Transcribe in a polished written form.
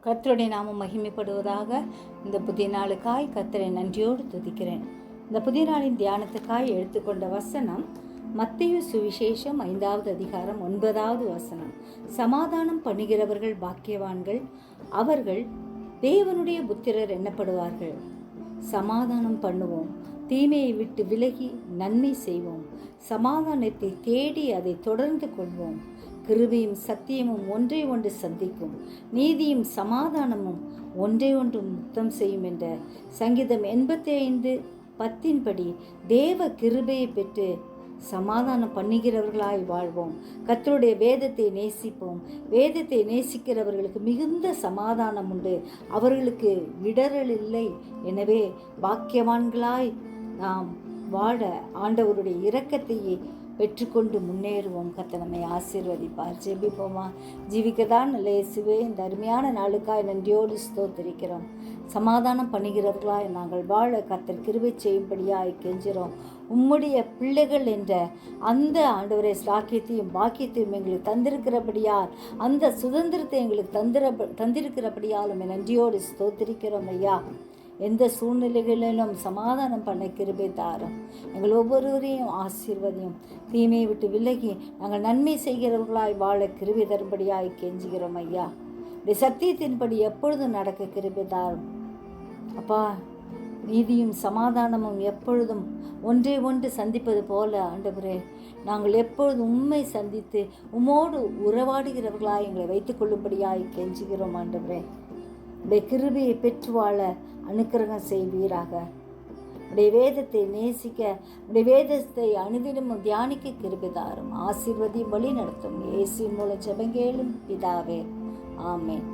கர்த்தருடைய நாமம் மகிமைப்படுவதாக. இந்த புதிய நாளுக்காய் கர்த்தரை நன்றியோடு துதிக்கிறேன். இந்த புதிய நாளின் தியானத்துக்காய் எடுத்துக்கொண்ட வசனம் மத்தேயு சுவிசேஷம் 5வது அதிகாரம் 9வது வசனம். சமாதானம் பண்ணுகிறவர்கள் பாக்கியவான்கள், அவர்கள் தேவனுடைய புத்திரர் எண்ணப்படுவார்கள். சமாதானம் பண்ணுவோம், தீமையை விட்டு விலகி நன்மை செய்வோம், சமாதானத்தை தேடி அதை தொடர்ந்து கொள்வோம். கிருபையும் சத்தியமும் ஒன்றை ஒன்று சந்திக்கும், நீதியும் சமாதானமும் ஒன்றை ஒன்று முத்தம் செய்யும் என்ற சங்கீதம் 85:10 தேவ கிருபையை பெற்று சமாதானம் பண்ணுகிறவர்களாய் வாழ்வோம். கர்த்தருடைய வேதத்தை நேசிப்போம். வேதத்தை நேசிக்கிறவர்களுக்கு மிகுந்த சமாதானம் உண்டு, அவர்களுக்கு இடரல் இல்லை. எனவே பாக்கியவான்களாய் நாம் வாழ ஆண்டவருடைய இரக்கத்தையே பெற்றுக்கொண்டு முன்னேறுவோம். கர்த்தர் நம்மை ஆசீர்வதிப்பார். ஜெபிப்போமா. ஜீவிக்கதான் நல்ல இயேசுவே, இந்த அருமையான நாளுக்காய் நன்றியோடு ஸ்தோத்திரிக்கிறோம். சமாதானம் பண்ணுகிறவர்களாய் நாங்கள் வாழ கர்த்தர் கிருபை செய்யும்படியாய் கெஞ்சுகிறோம். உம்முடைய பிள்ளைகள் என்ற அந்த ஆண்டவரை சாக்கியத்தையும் பாக்கியத்தையும் எங்களுக்கு தந்திருக்கிறபடியால், அந்த சுதந்திரத்தை எங்களுக்கு தந்திருக்கிறபடியாலும் நன்றியோடு ஸ்தோத்திரிக்கிறோம் ஐயா. எந்த சூழ்நிலைகளிலும் சமாதானம் பண்ண கிருபை தாரும். எங்கள் ஒவ்வொருவரையும் ஆசீர்வதியும். தீமையை விட்டு விலகி நாங்கள் நன்மை செய்கிறவர்களாய் வாழ கிருபை தரும்படியாய் கெஞ்சுகிறோம் ஐயா. இந்த சத்தியத்தின்படி எப்பொழுதும் நடக்க கிருபை தாரும் அப்பா. நீதியும் சமாதானமும் எப்பொழுதும் ஒன்றை ஒன்று சந்திப்பது போல ஆண்டவரே, நாங்கள் எப்பொழுதும் உண்மை சந்தித்து உம்மோடு உறவாடுகிறவர்களாய் எங்களை வைத்துக் கொள்ளும்படியாய் கெஞ்சுகிறோம் ஆண்டவரே. உடைய கிருபையை பெற்று வாழ அனுக்கிரகம் செய்வீராக. உடைய வேதத்தை நேசிக்க, உடைய வேதத்தை அனுதினமும் தியானிக்க கிருபை தாரும். ஆசீர்வதியும் வழி நடத்தும். இயேசுவின் மூலம் ஜெபம் கேளும் பிதாவே, ஆமென்.